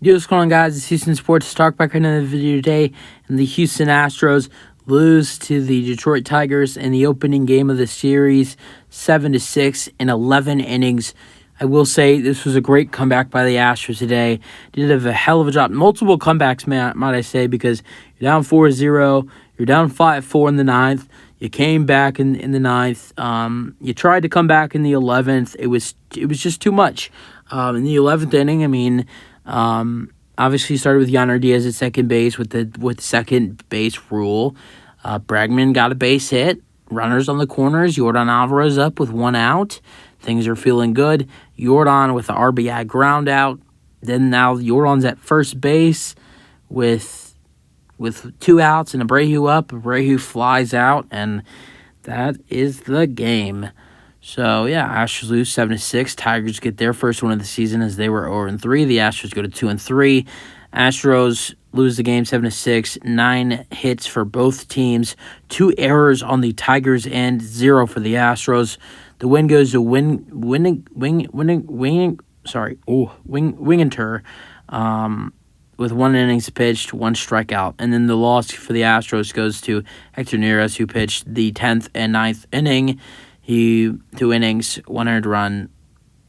Yo, what's going on, guys? It's Houston Sports. Talk back into the video today. And the Houston Astros lose to the Detroit Tigers in the opening game of the series, 7-6 in 11 innings. I will say this was a great comeback by the Astros today. Did a hell of a job. Multiple comebacks, might I say, because you're down 4-0. You're down 5-4 in the ninth. You came back in the ninth. You tried to come back in the 11th. It was just too much. In the 11th inning, obviously started with Yordan Diaz at second base with the second base rule. Bregman got a base hit. Runners on the corners. Yordan Alvarez up with one out. Things are feeling good. Yordan with the RBI ground out. Then now Yordan's at first base with two outs and Abreu up. Abreu flies out, and that is the game. So, yeah, Astros lose 7-6. Tigers get their first one of the season as they were 0-3. The Astros go to 2-3. Astros lose the game 7-6. 9 hits for both teams. 2 errors on the Tigers' end. 0 for the Astros. The win goes to Winginter with 1 innings pitched, 1 strikeout. And then the loss for the Astros goes to Hector Neris, who pitched the 10th and 9th inning. 2 innings, 1 earned run,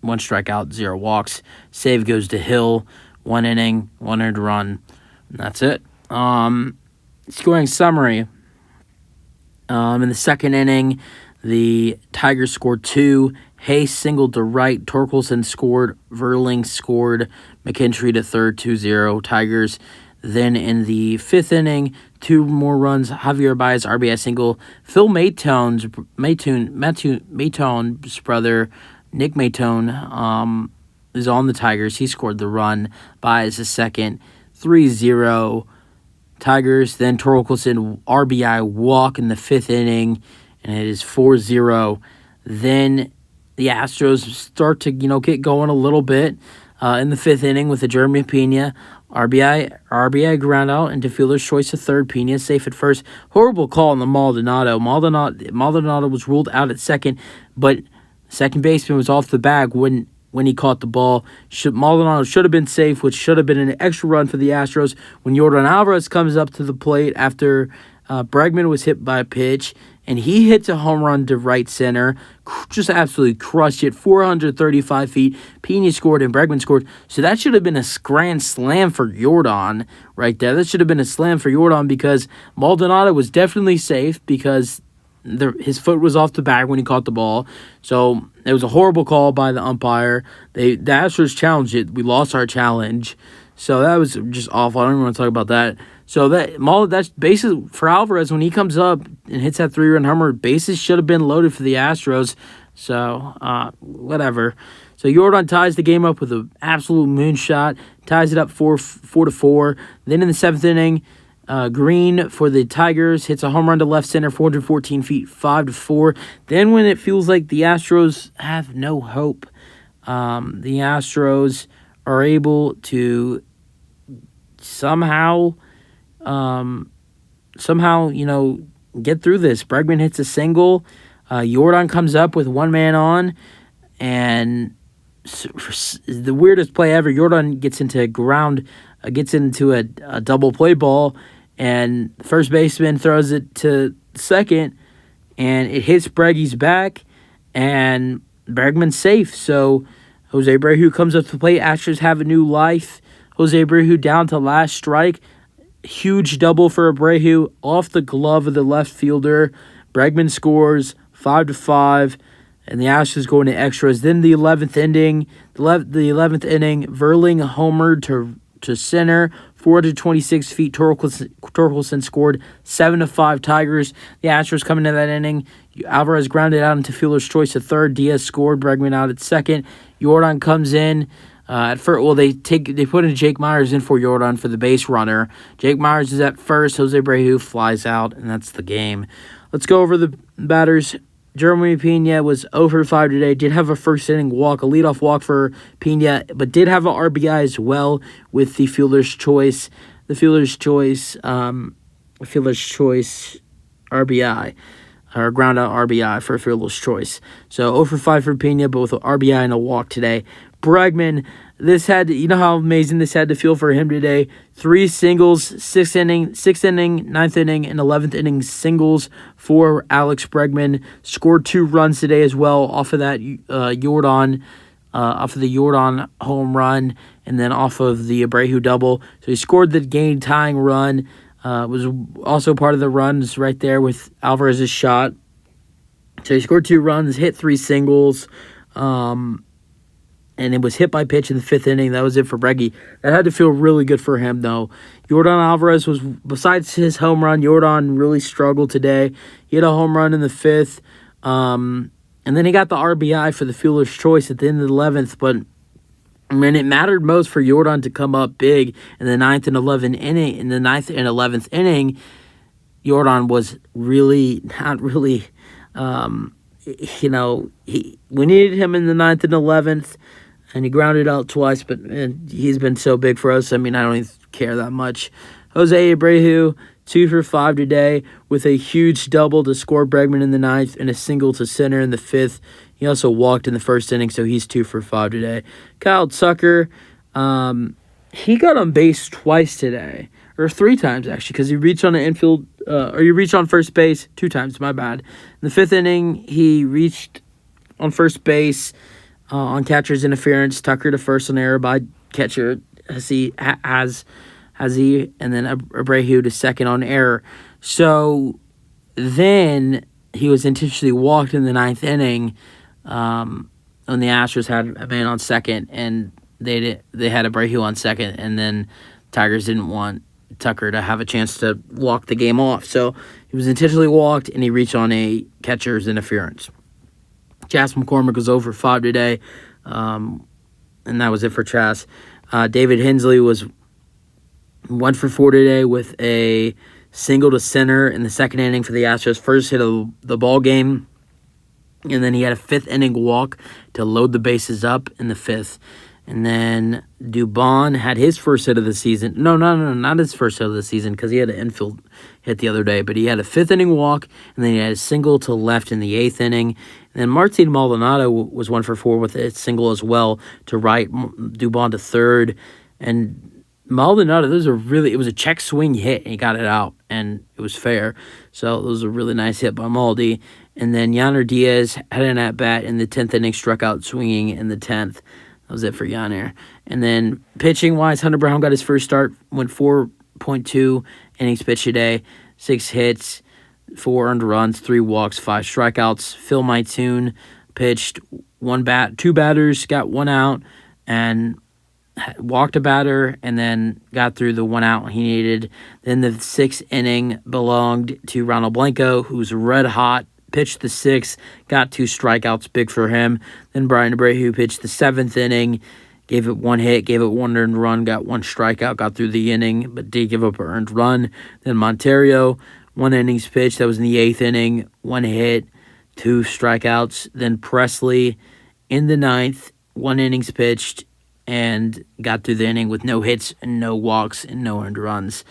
1 strikeout, 0 walks. Save goes to Hill, 1 inning, 1 earned run. And that's it. Scoring summary. In the second inning, the Tigers scored 2. Hayes singled to right. Torkelson scored. Verling scored. McKinstry to third, 2-0. Tigers. Then in the 5th inning, 2 more runs. Javier Baez RBI single. Phil Maytone's brother, Nick Maytone, is on the Tigers. He scored the run. Baez is second, 3-0. Tigers. Then Torkelson RBI walk in the 5th inning, and it is 4-0. Then the Astros start to get going a little bit in the 5th inning with the Jeremy Pena RBI ground out into fielder's choice to third. Pena safe at first. Horrible call on the Maldonado. Maldonado was ruled out at second, but second baseman was off the bag when he caught the ball. Maldonado should have been safe, which should have been an extra run for the Astros. When Yordan Alvarez comes up to the plate after Bregman was hit by a pitch, and he hits a home run to right center, just absolutely crushed it, 435 feet. Pena scored and Bregman scored. So that should have been a grand slam for Yordan right there. That should have been a slam for Yordan because Maldonado was definitely safe because his foot was off the bag when he caught the ball. So it was a horrible call by the umpire. The Astros challenged it. We lost our challenge. So that was just awful. I don't even want to talk about that. So that's bases for Alvarez when he comes up and hits that 3-run homer. Bases should have been loaded for the Astros. So whatever. So Yordan ties the game up with an absolute moonshot. Ties it up 4-4. Then in the 7th inning, Green for the Tigers hits a home run to left center, 414 feet, 5-4. Then when it feels like the Astros have no hope, the Astros are able to somehow, get through this. Bregman hits a single. Yordan comes up with one man on, and the weirdest play ever. Yordan gets into a double play ball, and the first baseman throws it to second, and it hits Breggy's back, and Bregman's safe. So Jose Abreu comes up to the plate. Astros have a new life. Jose Abreu down to last strike. Huge double for Abreu off the glove of the left fielder. Bregman scores 5-5, and the Astros go into extras. Then the 11th inning, Verling homered to center, 426 feet. Torkelson scored 7-5 Tigers. The Astros come into that inning. Alvarez grounded out into fielder's choice at third. Diaz scored. Bregman out at second. Yordan comes in. At first, they put in Jake Myers in for Yordan for the base runner. Jake Myers is at first. Jose Abreu flies out, and that's the game. Let's go over the batters. Jeremy Pena was 0 for 5 today. Did have a first inning walk, a leadoff walk for Pena, but did have an RBI as well with the fielder's choice. The fielder's choice RBI. Or ground out RBI for fielder's choice. So 0 for 5 for Pena, but with an RBI and a walk today. Bregman you know how amazing this had to feel for him today. 3 singles, sixth inning, ninth inning, and 11th inning singles for Alex Bregman. Scored 2 runs today as well off of that Yordan, off of the Yordan home run, and then off of the Abreu double. So he scored the game tying run. Was also part of the runs right there with Alvarez's shot. So he scored 2 runs, hit 3 singles. And it was hit by pitch in the 5th inning. That was it for Breggy. That had to feel really good for him, though. Yordan Alvarez was, besides his home run, Yordan really struggled today. He had a home run in the 5th. And then he got the RBI for the fielder's choice at the end of the 11th. But, I mean, it mattered most for Yordan to come up big in the 9th and 11th inning. In the 9th and 11th inning, Yordan was really not really, we needed him in the 9th and 11th. And he grounded out twice, but he's been so big for us. I mean, I don't even care that much. Jose Abreu, 2 for 5 today with a huge double to score Bregman in the 9th and a single to center in the 5th. He also walked in the 1st inning, so he's 2 for 5 today. Kyle Tucker, he got on base twice today, or 3 times actually, because he reached on the infield, he reached on first base 2 times, my bad. In the 5th inning, he reached on first base, on catcher's interference, Tucker to first on error by catcher has he, and then Abreu to second on error. So then he was intentionally walked in the 9th inning when the Astros had a man on second, and they had Abreu on second, and then Tigers didn't want Tucker to have a chance to walk the game off. So he was intentionally walked, and he reached on a catcher's interference. Chas McCormick was over 5 today, and that was it for Chas. David Hensley was 1 for 4 today with a single to center in the 2nd inning for the Astros. First hit of the ball game, and then he had a 5th inning walk to load the bases up in the 5th. And then Dubon had his first hit of the season. No, not his first hit of the season because he had an infield hit the other day. But he had a 5th inning walk, and then he had a single to left in the 8th inning. And then Martin Maldonado was 1 for 4 with a single as well to right, Dubon to third. And Maldonado, it was a check swing hit, and he got it out, and it was fair. So it was a really nice hit by Maldi. And then Yainer Diaz had an at-bat in the 10th inning, struck out swinging in the 10th. That was it for Yainer. And then pitching-wise, Hunter Brown got his first start, went 4.2 innings pitched today, 6 hits, 4 earned runs, 3 walks, 5 strikeouts. Phil Maitoon pitched 2 batters, got 1 out, and walked a batter, and then got through the 1 out he needed. Then the 6th inning belonged to Ronald Blanco, who's red hot. Pitched the 6th, got 2 strikeouts, big for him. Then Brian Abreu pitched the 7th inning, gave it 1 hit, gave it 1 earned run, got 1 strikeout, got through the inning, but did give up an earned run. Then Monterio, 1 innings pitched, that was in the 8th inning, 1 hit, 2 strikeouts. Then Presley in the 9th, 1 innings pitched, and got through the inning with no hits and no walks and no earned runs.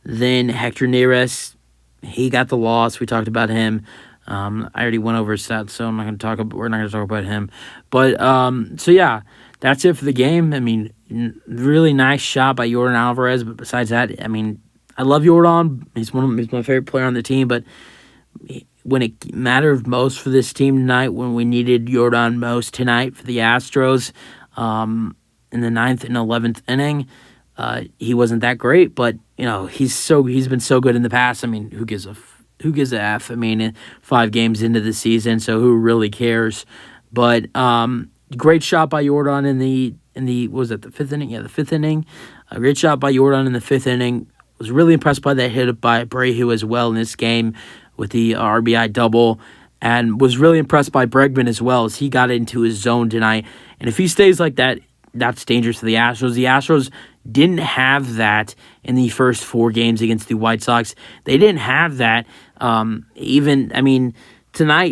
Then Hector Neris, he got the loss. We talked about him. I already went over his stats, so we're not going to talk about him. But so yeah, that's it for the game. I mean, really nice shot by Yordan Alvarez. But besides that, I mean, I love Yordan. He's my favorite player on the team. But when it mattered most for this team tonight, when we needed Yordan most tonight for the Astros, in the 9th and 11th inning, he wasn't that great. But he's been so good in the past. I mean, who gives a F? I mean, 5 games into the season, so who really cares? But great shot by Yordan in the what was it, the 5th inning? Yeah, the 5th inning. A great shot by Yordan in the 5th inning. Was really impressed by that hit by Abreu as well in this game with the RBI double, and was really impressed by Bregman as well as he got into his zone tonight. And if he stays like that, that's dangerous to the Astros. The Astros didn't have that in the first 4 games against the White Sox. They didn't have that tonight.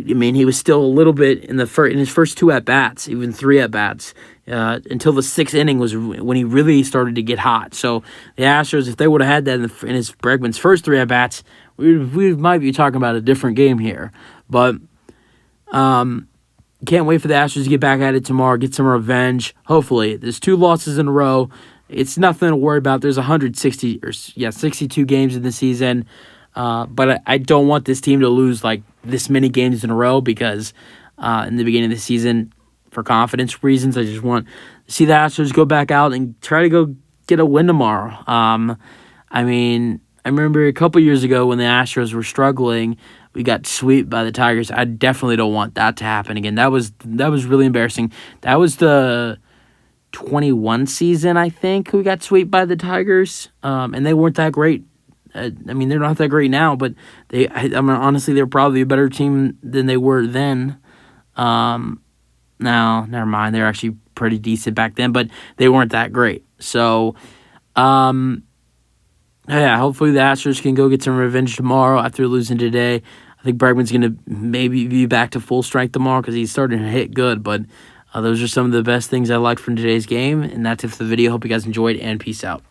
I mean, he was still a little bit in his first 2 at-bats, even 3 at-bats, until the 6th inning was when he really started to get hot. So the Astros, if they would have had that in his Bregman's first 3 at-bats, we might be talking about a different game here. But Can't wait for the Astros to get back at it tomorrow, get some revenge. Hopefully, there's 2 losses in a row. It's nothing to worry about. There's 62 games in the season, but I don't want this team to lose like this many games in a row because in the beginning of the season, for confidence reasons, I just want to see the Astros go back out and try to go get a win tomorrow. I mean, I remember a couple years ago when the Astros were struggling, we got swept by the Tigers. I definitely don't want that to happen again. That was really embarrassing. That was the 21 season, I think, we got swept by the Tigers, and they weren't that great. I mean, they're not that great now, but honestly, they're probably a better team than they were then. No, never mind. They're actually pretty decent back then, but they weren't that great. So, yeah, hopefully the Astros can go get some revenge tomorrow after losing today. I think Bregman's going to maybe be back to full strength tomorrow because he's starting to hit good, but those are some of the best things I liked from today's game, and that's it for the video. Hope you guys enjoyed, and peace out.